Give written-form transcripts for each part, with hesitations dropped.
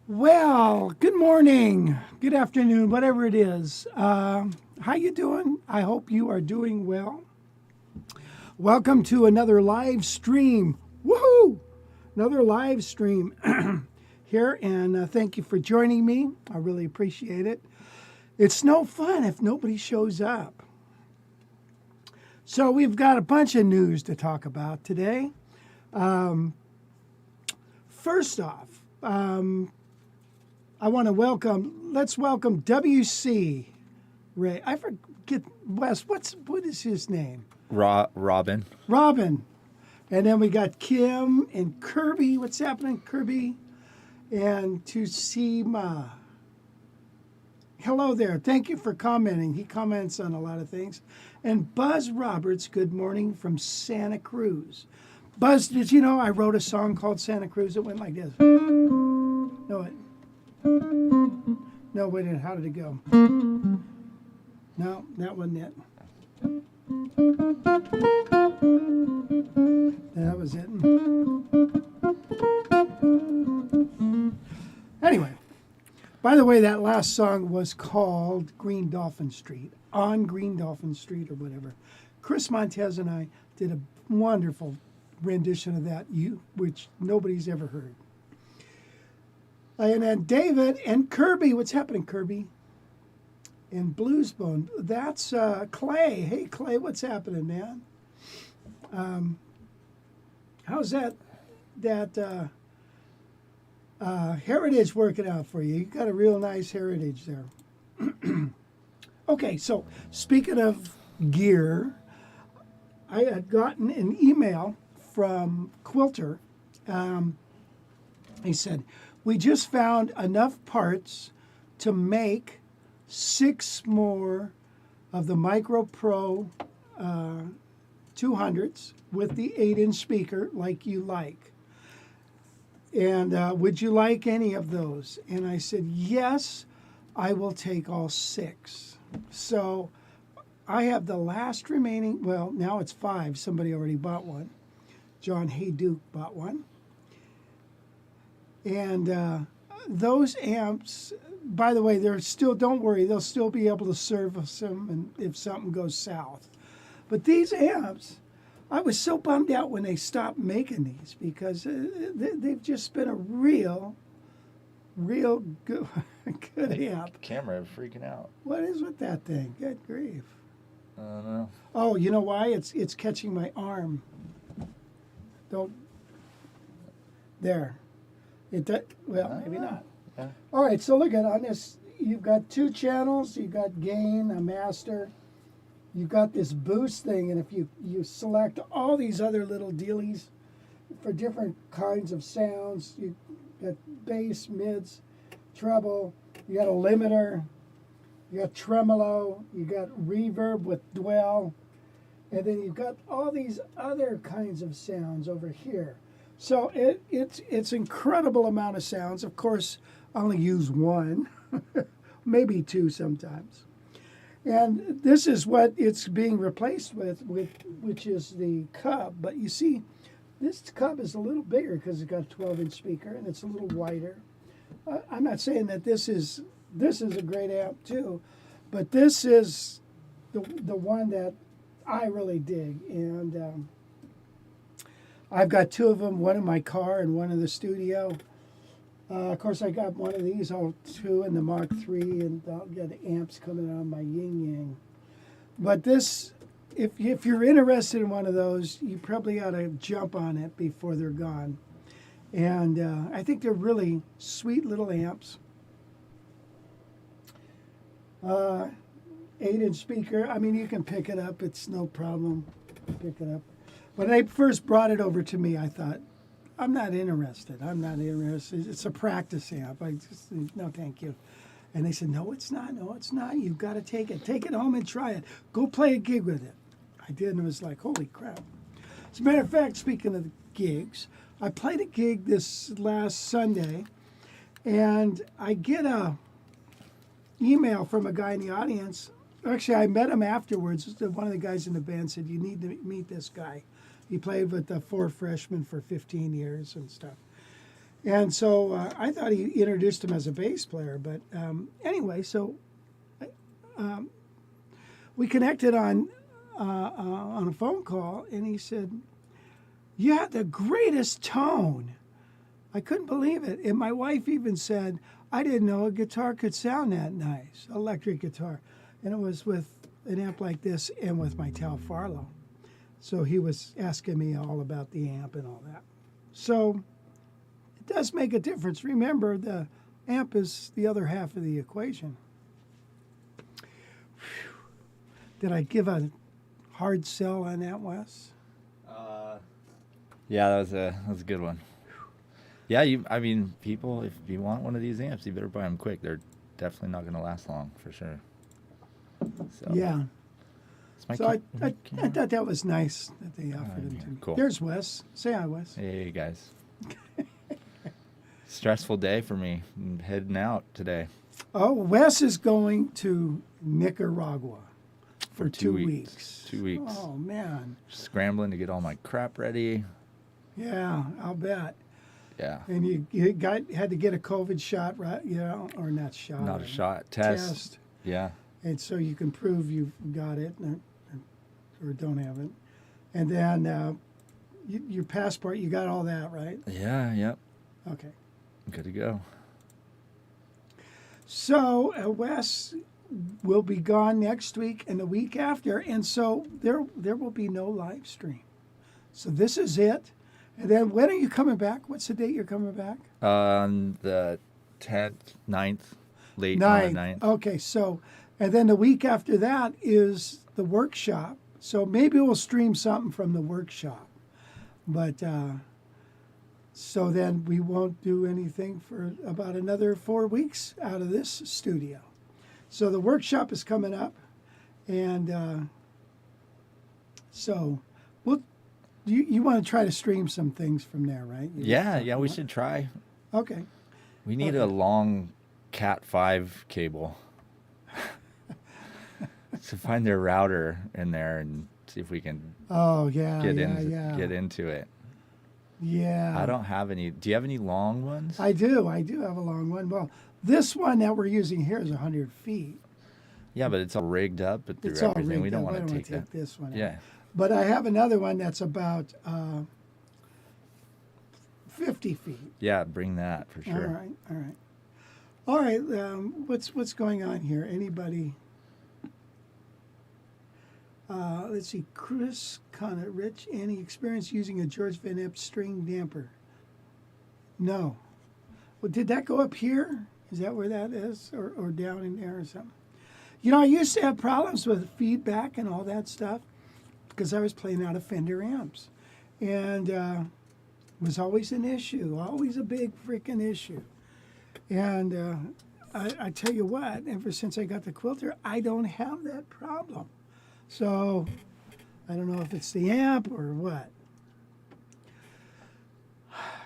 Well, good morning, good afternoon, whatever it is. How you doing? I hope you are doing well. Welcome to another live stream. Woohoo! Another live stream here, and thank you for joining me. I really appreciate it. It's no fun if nobody shows up. So we've got a bunch of news to talk about today. First off, I want to let's welcome W.C. Ray. I forget, Wes, what is his name? Robin. Robin. And then we got Kim and Kirby. What's happening, Kirby? And Tusima. Hello there. Thank you for commenting. He comments on a lot of things. And Buzz Roberts, good morning from Santa Cruz. Buzz, did you know I wrote a song called Santa Cruz? It went like this. No, wait a minute. How did it go? No, that wasn't it. That was it. Anyway, by the way, that last song was called Green Dolphin Street, on Green Dolphin Street or whatever. Chris Montez and I did a wonderful rendition of that, which nobody's ever heard. And then David and Kirby. What's happening, Kirby? And Bluesbone. That's Clay. Hey, Clay, what's happening, man? How's that heritage working out for you? You got a real nice heritage there. Okay, so speaking of gear, I had gotten an email from Quilter. He said, we just found enough parts to make 6 more of the Micro Pro 200s with the 8-inch speaker like you like. And would you like any of those? And I said, yes, I will take all 6. So I have the last remaining, well, now it's 5. Somebody already bought one. John Hayduke bought one. And those amps, by the way, they're still, don't worry, they'll still be able to service them and if something goes south. But these amps, I was so bummed out when they stopped making these because they've just been a real good, good amp. Camera freaking out. What is with that thing? Good grief. I don't know. Oh, you know why? It's catching my arm. Don't. There. Well, maybe not. Yeah. All right, so look at on this. You've got 2 channels. You've got gain, a master. You've got this boost thing, and if you select all these other little dealies for different kinds of sounds, you got bass, mids, treble. You got a limiter. You got tremolo. You got reverb with dwell, and then you've got all these other kinds of sounds over here. So it's incredible amount of sounds. Of course, I only use 1, maybe 2 sometimes. And this is what it's being replaced with, which is the Cub. But you see, this Cub is a little bigger because it's got a 12-inch speaker and it's a little wider. I'm not saying that this is a great amp too, but this is the one that I really dig. And I've got 2 of them, one in my car and one in the studio. Of course, I got one of these, 2 in the Mark III, and I'll get amps coming out of my Yin Yang. But this, if you're interested in one of those, you probably ought to jump on it before they're gone. And I think they're really sweet little amps. 8-inch speaker. I mean, you can pick it up. It's no problem. Pick it up. When they first brought it over to me, I thought, I'm not interested. I'm not interested. It's a practice amp. I just, no, thank you. And they said, no, it's not. No, it's not. You've got to take it. Take it home and try it. Go play a gig with it. I did, and it was like, holy crap. As a matter of fact, speaking of gigs, I played a gig this last Sunday, and I get a email from a guy in the audience. Actually, I met him afterwards. One of the guys in the band said, you need to meet this guy. He played with the 4 freshmen for 15 years and stuff. And so I thought he introduced him as a bass player. But anyway, so we connected on a phone call, and he said, you had the greatest tone. I couldn't believe it. And my wife even said, I didn't know a guitar could sound that nice, electric guitar. And it was with an amp like this and with my Tal Farlow. So he was asking me all about the amp and all that. So it does make a difference. Remember, the amp is the other half of the equation. Whew. Did I give a hard sell on that, Wes? Yeah, that was a good one. Yeah, I mean, people, if you want one of these amps, you better buy them quick. They're definitely not going to last long, for sure. So, yeah. So I thought that was nice that they offered him to me. Cool. There's Wes. Say hi, Wes. Hey, guys. Stressful day for me. I'm heading out today. Oh, Wes is going to Nicaragua for 2 weeks. 2 weeks. Oh, man. Scrambling to get all my crap ready. Yeah, I'll bet. Yeah. And you had to get a COVID shot, right? You know, or not shot. Not a shot. Test. Yeah. And so you can prove you've got it or don't have it. And then your passport, you got all that, right? Yeah, yep. Okay. Good to go. So Wes will be gone next week and the week after, and so there will be no live stream. So this is it. And then when are you coming back? What's the date you're coming back? On the 10th, 9th. late on the 9th. 9th. Okay, so, and then the week after that is the workshop. So maybe we'll stream something from the workshop. But, so then we won't do anything for about another 4 weeks out of this studio. So the workshop is coming up. And so we'll, you want to try to stream some things from there, right? Yeah, we should try. Okay. We need a long Cat 5 cable to find their router in there and see if we can get into it. Yeah. I don't have any. Do you have any long ones? I do have a long one. Well, this one that we're using here is 100 feet. Yeah, but it's all rigged up through It's all everything. rigged We don't up. want I to don't take that. this one out. Yeah. But I have another one that's about 50 feet. Yeah, bring that for sure. All right. What's going on here? Anybody? Let's see. Chris Connor, Rich, any experience using a George Van Epp string damper? No. Well, did that go up here? Is that where that is, or down in there or something? You know, I used to have problems with feedback and all that stuff because I was playing out of Fender amps, and it was always an issue, always a big freaking issue. And I tell you what, ever since I got the Quilter, I don't have that problem. So I don't know if it's the amp or what.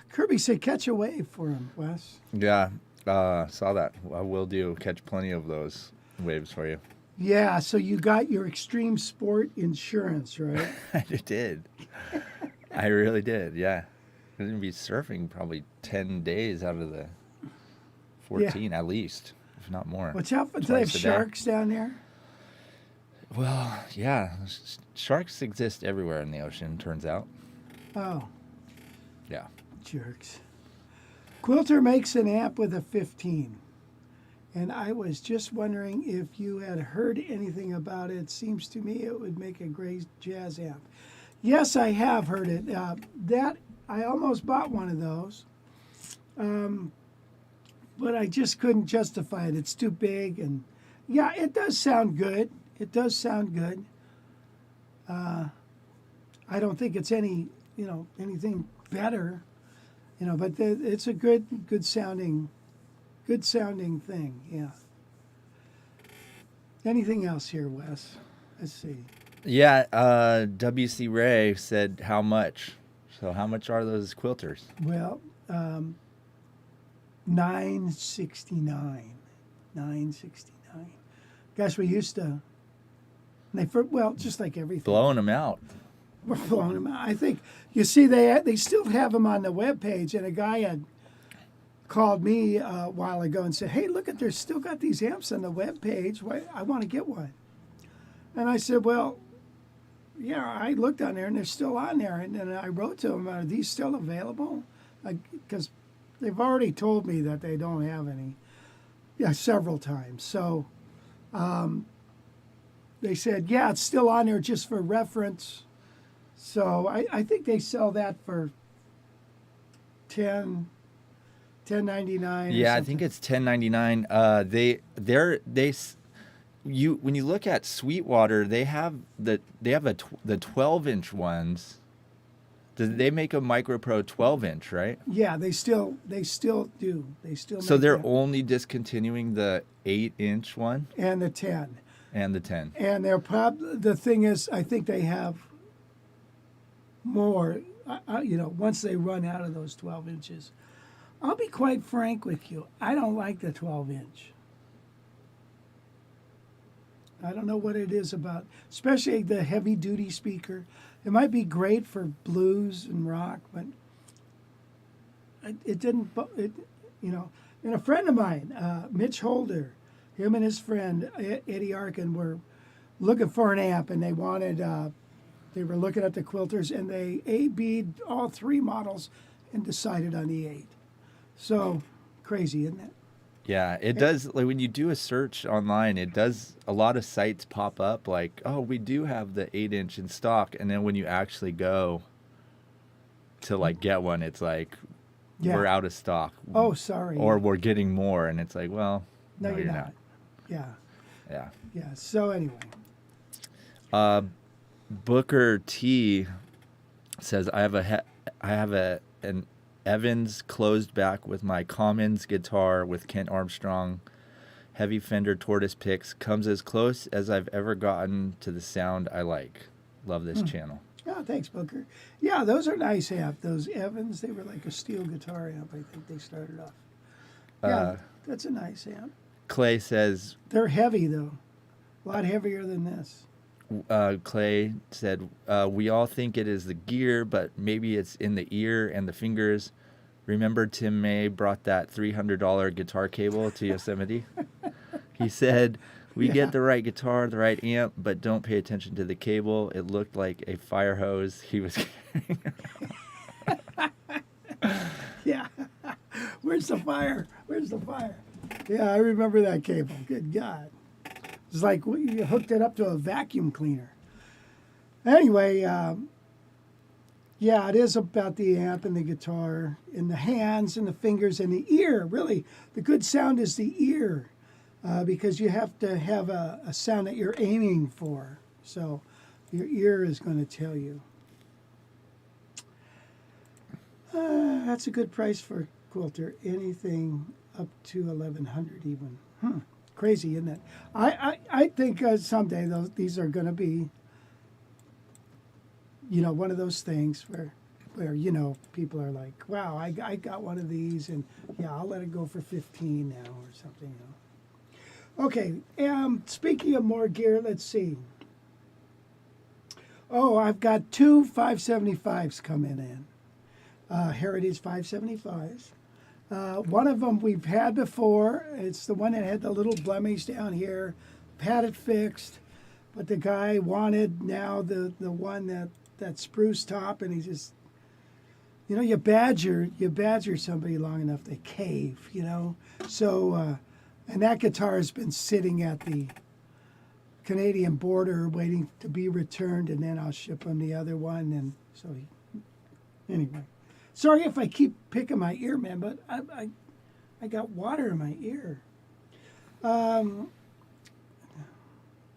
Kirby said catch a wave for him, Wes. Yeah, saw that. I will catch plenty of those waves for you. Yeah, so you got your extreme sport insurance, right? I did. I really did, yeah. I'm going to be surfing probably 10 days out of the 14 at least, if not more. Watch out for, do they have sharks down there? Well, yeah. Sharks exist everywhere in the ocean, turns out. Oh. Yeah. Jerks. Quilter makes an amp with a 15. And I was just wondering if you had heard anything about it. Seems to me it would make a great jazz amp. Yes, I have heard it. I almost bought one of those. But I just couldn't justify it. It's too big. And yeah, it does sound good. It does sound good. I don't think it's anything better, but it's a good sounding thing. Yeah. Anything else here, Wes? Let's see. Yeah, W.C. Ray said how much. So how much are those quilters? Well, $969. Gosh, we used to. Just like everything. Blowing them out. We're blowing them out. I think, you see, they still have them on the webpage, and a guy had called me a while ago and said, hey, look, they're still got these amps on the webpage. I want to get one. And I said, well, yeah, I looked on there, and they're still on there. And then I wrote to them, are these still available? Because they've already told me that they don't have any. Yeah, several times. So they said, yeah, it's still on there just for reference. So I think they sell that for $10.99. Yeah, I think it's $10.99. When you look at Sweetwater, they have the 12-inch ones. They make a Micro Pro 12-inch, right? Yeah, they still do. They still. So make they're that. only discontinuing the 8-inch one And the 10. and the 10. And they're the thing is, I think they have more. Once they run out of those 12 inches. I'll be quite frank with you. I don't like the 12-inch. I don't know what it is about, especially the heavy-duty speaker. It might be great for blues and rock, but it didn't. And a friend of mine, Mitch Holder, him and his friend Eddie Arkin were looking for an amp, and they wanted. They were looking at the Quilters, and they A-B'd all three models and decided on the 8. So crazy, isn't it? Yeah, it does. Like when you do a search online, it does. A lot of sites pop up like, "Oh, we do have the 8-inch in stock," and then when you actually go to get one, it's like, Yeah. we're out of stock. Oh, sorry. Or we're getting more, and it's like, well, No, you're not. Yeah. Yeah. Yeah. So anyway. Booker T says I have an Evans closed back with my Commons guitar with Kent Armstrong heavy Fender Tortoise picks. Comes as close as I've ever gotten to the sound I like. Love this channel. Oh, thanks, Booker. Yeah, those are nice amp. Those Evans, they were like a steel guitar amp. I think they started off. Yeah, that's a nice amp. Clay says They're heavy though, a lot heavier than this. Clay said, we all think it is the gear, but maybe it's in the ear and the fingers. Remember Tim May brought that $300 guitar cable to Yosemite? He said, we get the right guitar, the right amp, but don't pay attention to the cable. It looked like a fire hose he was carrying. Yeah. Where's the fire? Where's the fire? Yeah, I remember that cable. Good God. It's like you hooked it up to a vacuum cleaner. Anyway, yeah, it is about the amp and the guitar and the hands and the fingers and the ear. Really, the good sound is the ear because you have to have a sound that you're aiming for. So your ear is going to tell you. That's a good price for Quilter. Anything up to $1,100 even. Crazy, isn't it? I think someday these are going to be, one of those things where people are like, wow, I got one of these, and yeah, I'll let it go for 15 now or something. Okay, speaking of more gear, let's see. Oh, I've got two 575s coming in. Heritage 575s. One of them we've had before. It's the one that had the little blemish down here. Had it fixed, but the guy wanted now the one that spruce top, and he just, you badger somebody long enough, they cave, So, and that guitar has been sitting at the Canadian border waiting to be returned, and then I'll ship him the other one. And so, anyway. Sorry if I keep picking my ear, man, but I got water in my ear. Do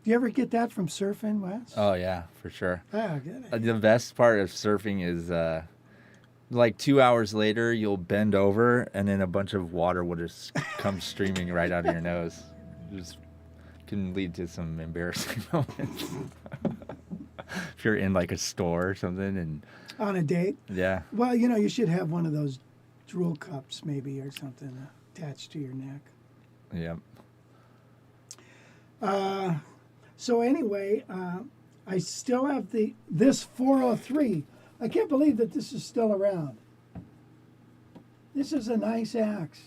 you ever get that from surfing, Wes? Oh, yeah, for sure. Oh, good. The best part of surfing is like 2 hours later, you'll bend over, and then a bunch of water will just come streaming right out of your nose. It just can lead to some embarrassing moments. If you're in like a store or something and... On a date? Yeah. Well, you should have one of those drool cups maybe or something attached to your neck. Yep. So anyway, I still have this 403. I can't believe that this is still around. This is a nice axe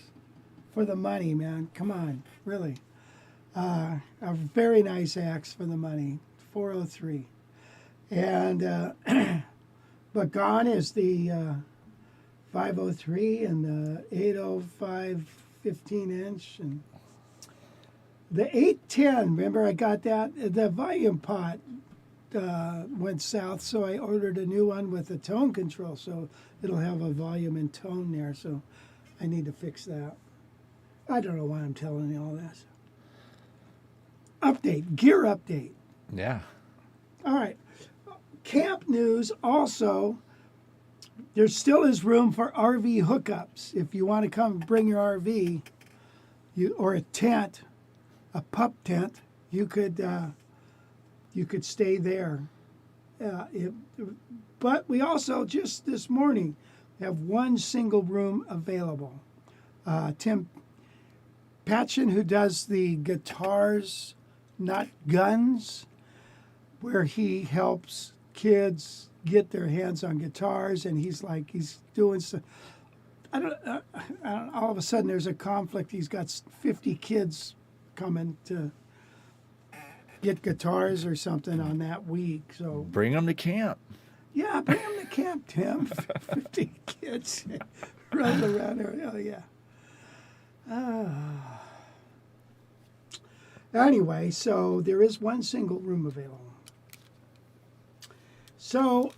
for the money, man. Come on, really. A very nice axe for the money, 403. And... But gone is the 503 and the 805 15-inch. And the 810, remember I got that? The volume pot went south, so I ordered a new one with a tone control, so it'll have a volume and tone there, so I need to fix that. I don't know why I'm telling you all this. Update, gear update. Yeah. All right. Camp news also, there still is room for RV hookups. If you want to come bring your RV or a tent, a pup tent, you could stay there. But we also, just this morning, have one single room available. Tim Patchen, who does the guitars, not guns, where he helps kids get their hands on guitars, and he's doing some. I don't. All of a sudden, there's a conflict. He's got 50 kids coming to get guitars or something on that week. So bring them to camp. Yeah, bring them to camp, Tim. 50 kids running around there. Oh yeah. Anyway, so there is one single room available. So,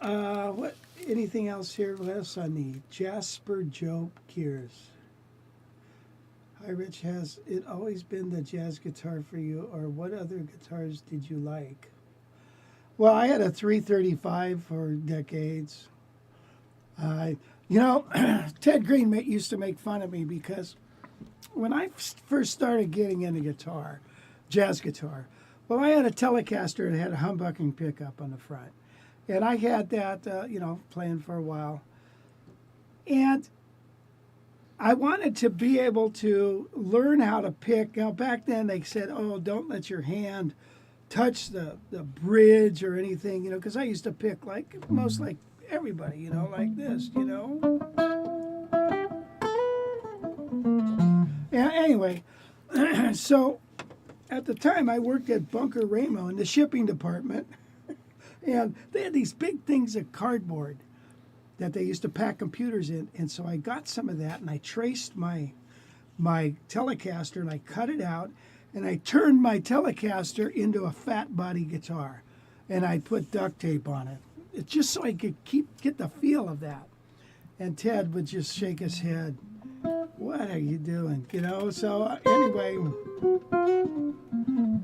what? Anything else here, Les, on the Jasper Jope gears? Hi, Rich. Has it always been the jazz guitar for you, or what other guitars did you like? Well, I had a 335 for decades. You know, Ted Green used to make fun of me because when I first started getting into guitar, jazz guitar, well, I had a Telecaster that had a humbucking pickup on the front. And I had that, you know, playing for a while. And I wanted to be able to learn how to pick. Now, back then they said, oh, don't let your hand touch the bridge or anything, you know, because I used to pick like most like everybody, you know, like this, you know. Yeah, anyway, so at the time I worked at Bunker Ramo in the shipping department, and they had these big things of cardboard that they used to pack computers in, and so I got some of that and I traced my Telecaster and I cut it out and I turned my Telecaster into a fat body guitar, and I put duct tape on it. It's just so I could get the feel of that. And Ted would just shake his head. What are you doing? You know, so anyway,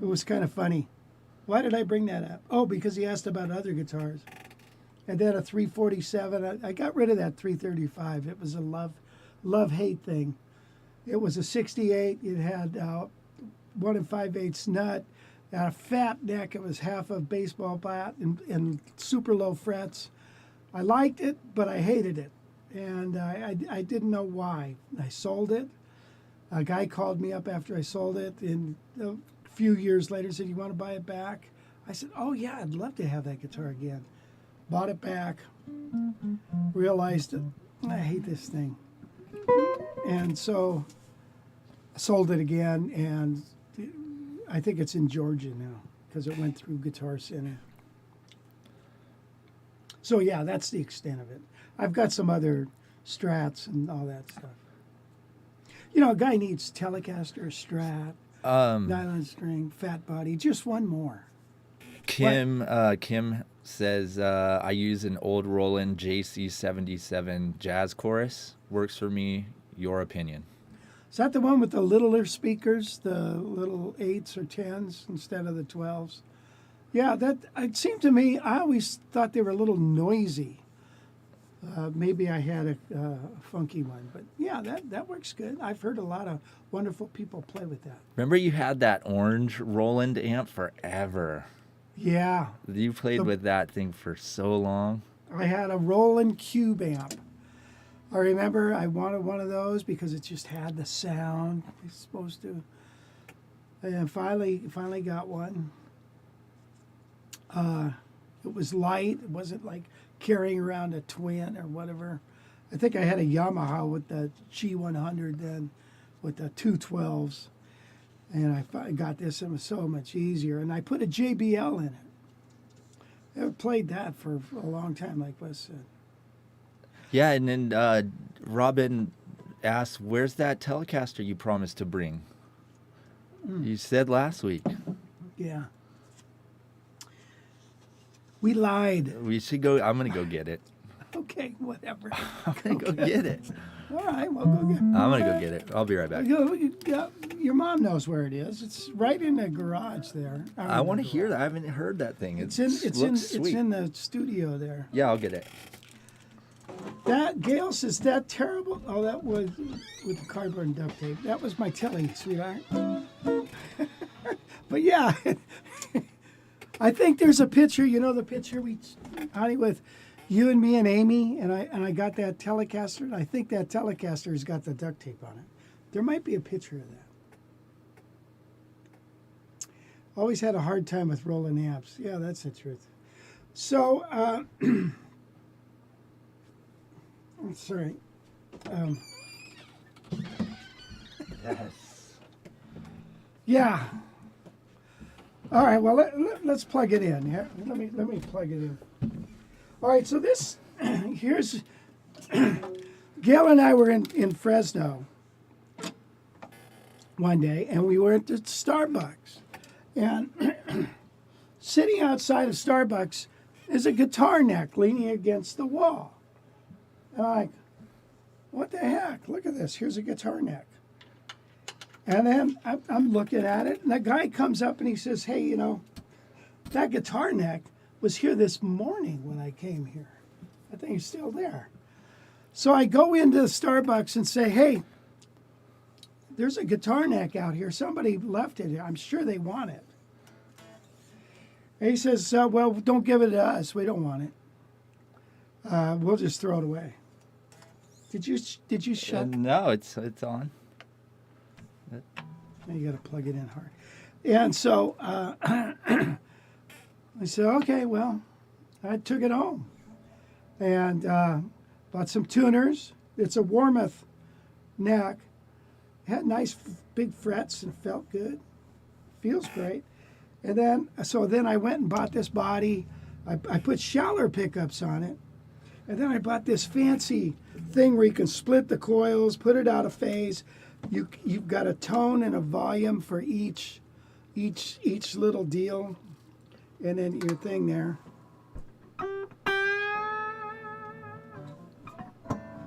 it was kind of funny. Why did I bring that up? Oh, because he asked about other guitars. And then a 347. I got rid of that 335. It was a love-hate thing. It was a 68. It had 1 5/8 nut, a fat neck. It was half a baseball bat and super low frets. I liked it, but I hated it. And I didn't know why. I sold it. A guy called me up after I sold it, and a few years later said, "You want to buy it back?" I said, "Oh yeah, I'd love to have that guitar again." Bought it back. Realized I hate this thing, and so I sold it again. And I think it's in Georgia now because it went through Guitar Center. So yeah, that's the extent of it. I've got some other Strats and all that stuff. You know, a guy needs Telecaster, Strat, nylon string, fat body, just one more. Kim says, I use an old Roland JC77 jazz chorus. Works for me. Your opinion? Is that the one with the littler speakers, the little 8s or 10s instead of the 12s? Yeah, that it seemed to me, I always thought they were a little noisy. Maybe I had a funky one, but yeah, that works good. I've heard a lot of wonderful people play with that. Remember you had that orange Roland amp forever. Yeah. You played with that thing for so long. I had a Roland Cube amp. I remember I wanted one of those because it just had the sound it's supposed to. And finally got one. It was light. It wasn't like carrying around a twin or whatever. I think I had a Yamaha with the G100 then, with the 212s. And I got this, and it was so much easier. And I put a JBL in it. I played that for a long time, like Wes said. Yeah, and then Robin asked, where's that Telecaster you promised to bring? You said last week. Yeah. We lied. We should go. I'm going to go get it. Okay, whatever. I'm going to go get it. All right, we'll go get it. I'm going to go get it. I'll be right back. Your mom knows where it is. It's right in the garage there. I want to hear that. I haven't heard that thing. It's in the studio there. Yeah, I'll get it. That Gail says that terrible. Oh, that was with the cardboard and duct tape. That was my telly, sweetheart. But yeah, I think there's a picture. You know the picture honey, with you and me and Amy, and I got that Telecaster. And I think that Telecaster's got the duct tape on it. There might be a picture of that. Always had a hard time with Roland amps. Yeah, that's the truth. So, sorry. Yes. Yeah. All right. Well, let's plug it in. Yeah? Let me plug it in. All right. So this here's Gail and I were in Fresno one day, and we were at the Starbucks, and sitting outside of Starbucks is a guitar neck leaning against the wall. And I'm like, what the heck? Look at this. Here's a guitar neck. And then I'm looking at it, and the guy comes up and he says, hey, you know, that guitar neck was here this morning when I came here. I think it's still there. So I go into Starbucks and say, hey, there's a guitar neck out here. Somebody left it here. I'm sure they want it. And he says, well, don't give it to us. We don't want it. We'll just throw it away. Did you shut? No, it's on. You got to plug it in hard. And so I said, okay, well, I took it home and bought some tuners. It's a Warmoth neck. Had nice big frets and felt good. Feels great. And then, then I went and bought this body. I put Schaller pickups on it. And then I bought this fancy thing where you can split the coils, put it out of phase. You've got a tone and a volume for each little deal. And then your thing there.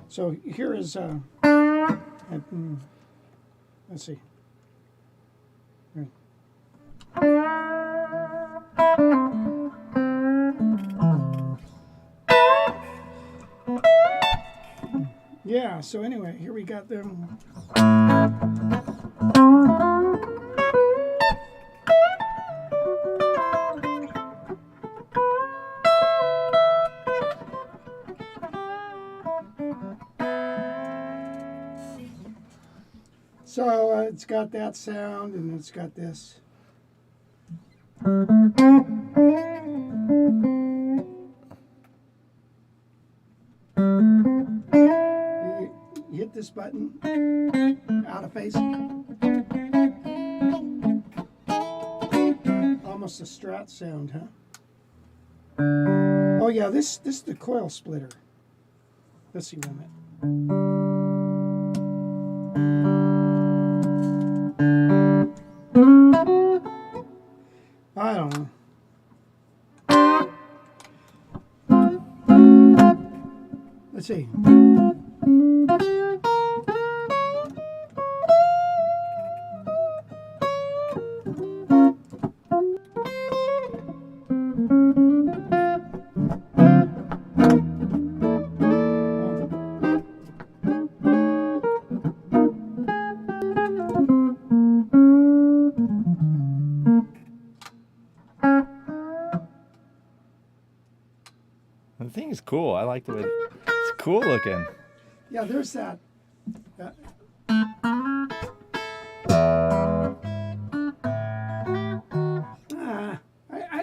So here is, let's see. Yeah, so anyway, here we got them. So it's got that sound and it's got this. You hit this button, out of phase. Almost a Strat sound, huh? Oh yeah, this is the coil splitter. Let's see one minute. I don't know. Let's see. The thing is cool. I like the way it's cool looking. Yeah, there's that.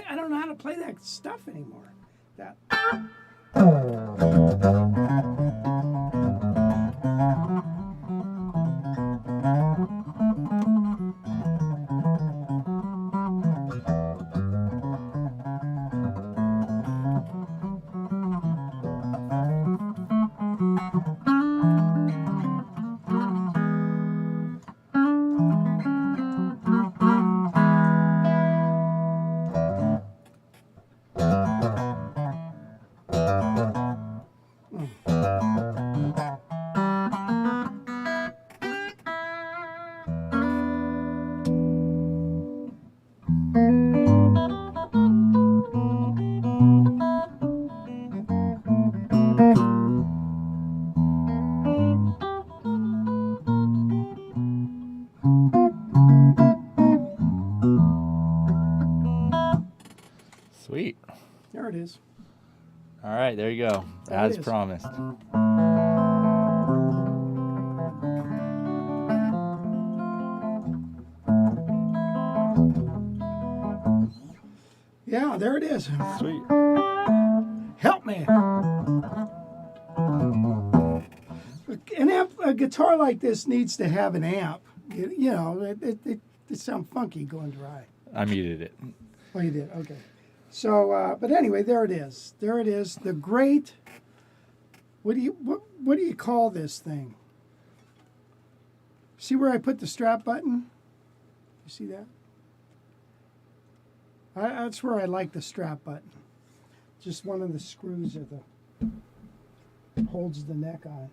I don't know how to play that stuff anymore. That. Sweet. There it is. All right, there you go. There As it is. promised. Yeah, there it is. Sweet. Help me. A guitar like this needs to have an amp. You know, it sounds funky going dry. I muted it. Oh, you did? Okay. So, but anyway, there it is. There it is. The great. What do you call this thing? See where I put the strap button? You see that? That's where I like the strap button. Just one of the screws of holds the neck on.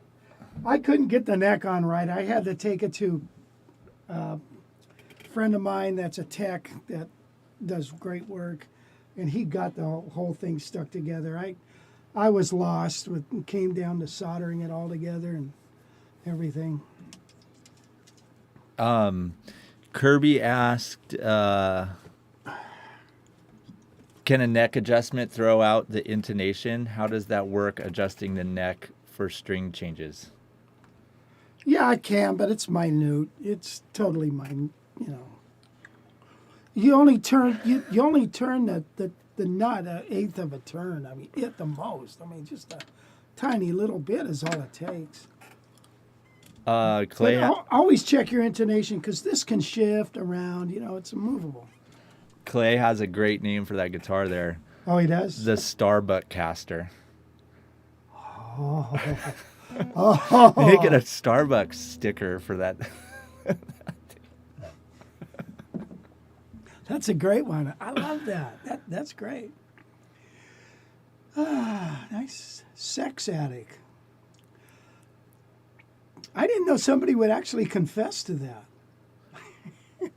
I couldn't get the neck on right. I had to take it to friend of mine that's a tech that does great work, and he got the whole thing stuck together. I was lost with came down to soldering it all together and everything. Kirby asked, can a neck adjustment throw out the intonation? How does that work, adjusting the neck for string changes? Yeah, I can, but it's minute. It's totally minute. You know, you only turn the nut an eighth of a turn. I mean, at the most. I mean, just a tiny little bit is all it takes. Clay, Always check your intonation because this can shift around. You know, it's movable. Clay has a great name for that guitar there. Oh, he does? The Starbuck caster. Oh. They get a Starbucks sticker for that. That's a great one. I love that. That's great. Nice sex addict. I didn't know somebody would actually confess to that.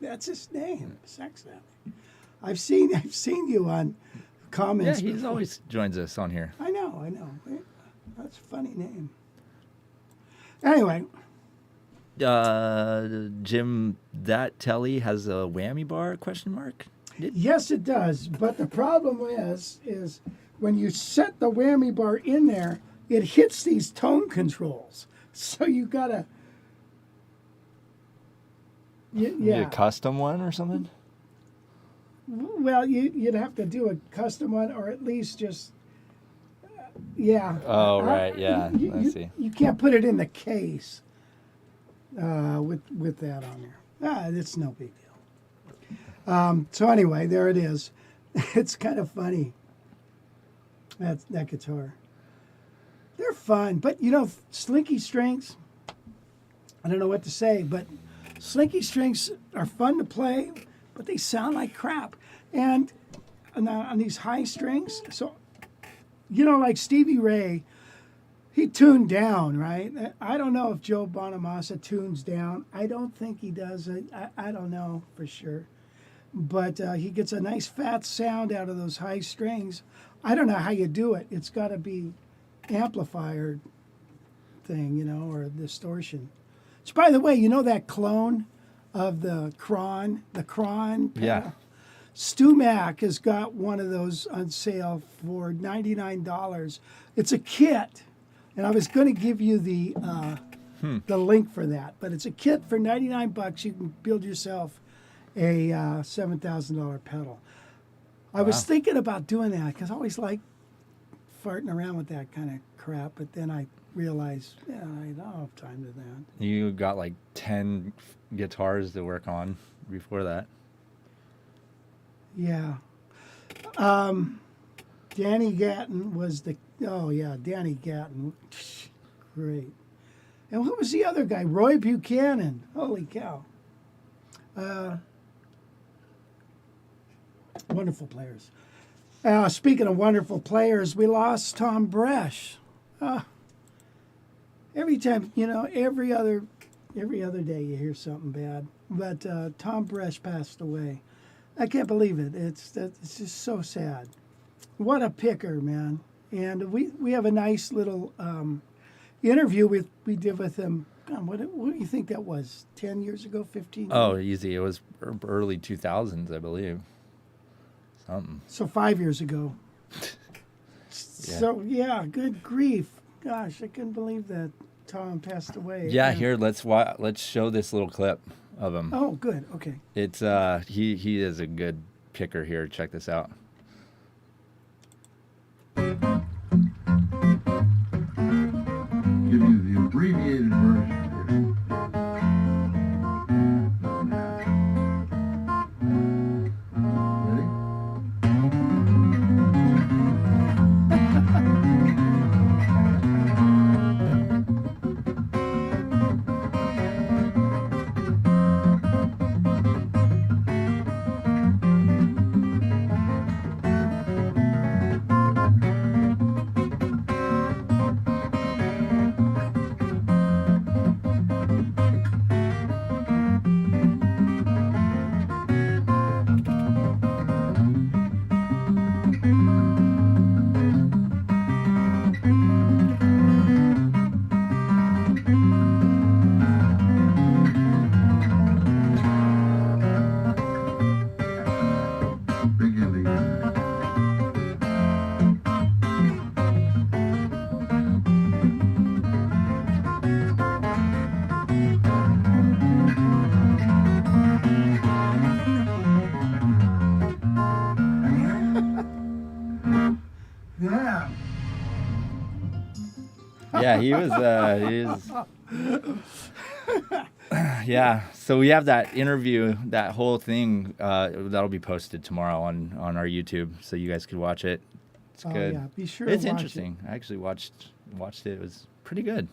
That's his name, sex addict. I've seen you on comments. Yeah, he before. always joins us on here. I know. That's a funny name. Anyway. Jim, that telly has a whammy bar, question mark? Yes, it does. But the problem is when you set the whammy bar in there, it hits these tone controls. So you gotta, Need a custom one or something? Well, you'd have to do a custom one, or at least just, yeah. Oh, right, yeah, I see. You can't put it in the case with that on there. It's no big deal. So anyway, there it is. It's kind of funny. That guitar. They're fun, but you know, slinky strings, I don't know what to say, but slinky strings are fun to play, but they sound like crap. And on these high strings, so, you know, like Stevie Ray, he tuned down, right? I don't know if Joe Bonamassa tunes down. I don't think he does. I don't know for sure. But he gets a nice fat sound out of those high strings. I don't know how you do it. It's got to be amplifier thing, you know, or distortion. So, by the way, you know that clone of the Kron pedal? Yeah. Stu Mack has got one of those on sale for $99. It's a kit, and I was going to give you the link for that, but it's a kit for $99. You can build yourself a $7,000 pedal. I was thinking about doing that because I always like farting around with that kind of crap, but then I realized, yeah, I don't have time to that. You got like 10 guitars to work on before that. Yeah. Danny Gatton was Danny Gatton. Great. And who was the other guy? Roy Buchanan. Holy cow. Wonderful players. Speaking of wonderful players, we lost Tom Bresch. Every time, you know, every other day you hear something bad. But Tom Bresch passed away. I can't believe it. It's just so sad. What a picker, man. And we have a nice little interview we did with him. God, what do you think that was? 10 years ago, 15? Oh, easy. It was early 2000s, I believe. Something. So 5 years ago. So yeah, good grief. Gosh, I couldn't believe that Tom passed away. Yeah, here, let's show this little clip of him. Oh, good. Okay. It's he is a good picker here. Check this out. Give you the abbreviated version here. Yeah, he was. Yeah, so we have that interview, that whole thing. That'll be posted tomorrow on our YouTube, so you guys can watch it. It's good. Yeah, be sure It's to watch interesting. I actually watched it. It was pretty good.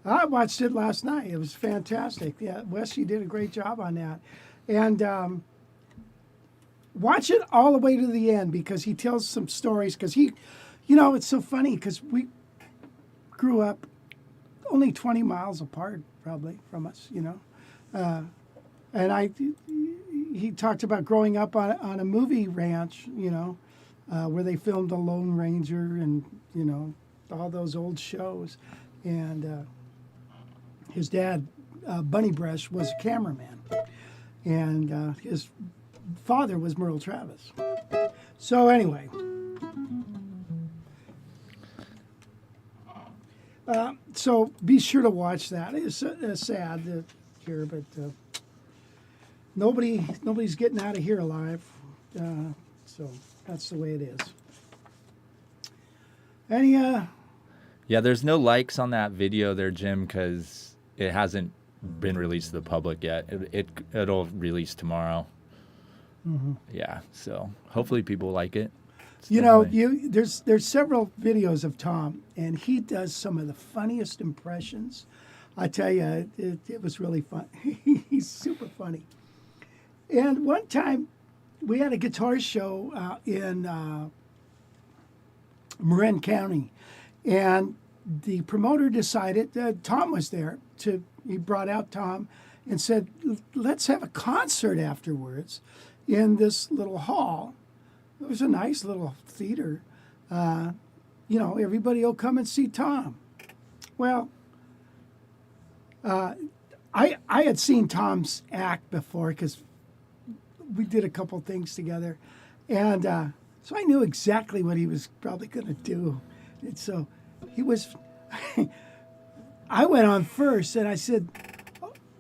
I watched it last night. It was fantastic. Yeah, Wes, you did a great job on that. And watch it all the way to the end because he tells some stories. Because it's so funny because we grew up only 20 miles apart, probably, from us, And he talked about growing up on a movie ranch, where they filmed The Lone Ranger and, all those old shows. And his dad, Bunny Bresch, was a cameraman. And his father was Merle Travis. So anyway. So be sure to watch that. It's sad to hear, but nobody's getting out of here alive. So that's the way it is. Any Yeah, there's no likes on that video there, Jim, because it hasn't been released to the public yet. It'll release tomorrow. Mm-hmm. Yeah, so hopefully people like it. There's several videos of Tom, and he does some of the funniest impressions. I tell you, it was really fun. He's super funny. And one time, we had a guitar show in Marin County, and the promoter decided, Tom was there, he brought out Tom and said, let's have a concert afterwards in this little hall. It was a nice little theater. Everybody will come and see Tom. Well, I had seen Tom's act before because we did a couple things together. And so I knew exactly what he was probably going to do. And so he was, I went on first and I said,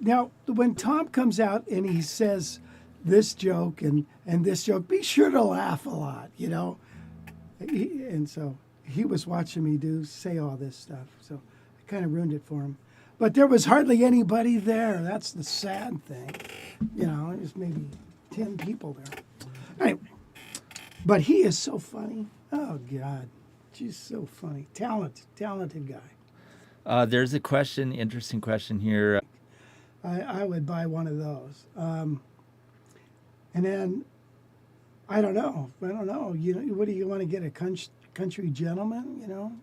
now when Tom comes out and he says this joke and this joke, be sure to laugh a lot, And so he was watching me say all this stuff. So I kind of ruined it for him. But there was hardly anybody there. That's the sad thing. There's maybe 10 people there. Anyway, but he is so funny. Oh, God. She's so funny. Talented guy. There's a interesting question here. I would buy one of those. And then, I don't know. What do you want to get, a country gentleman?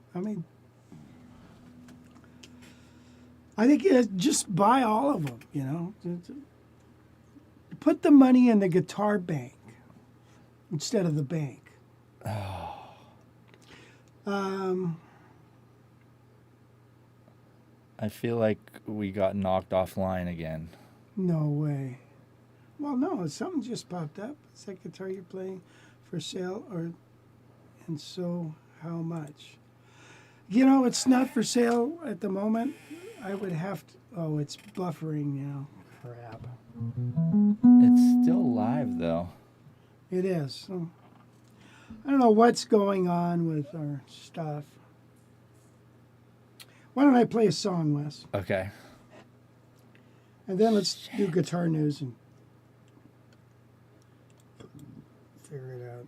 I think just buy all of them, Put the money in the guitar bank instead of the bank. I feel like we got knocked offline again. No way. Well, no, something just popped up. Is that guitar you're playing for sale, and so how much? It's not for sale at the moment. I would have to. Oh, it's buffering now. Crap. It's still live though. It is. So, I don't know what's going on with our stuff. Why don't I play a song, Wes? Okay. And then let's do guitar news and figure it out.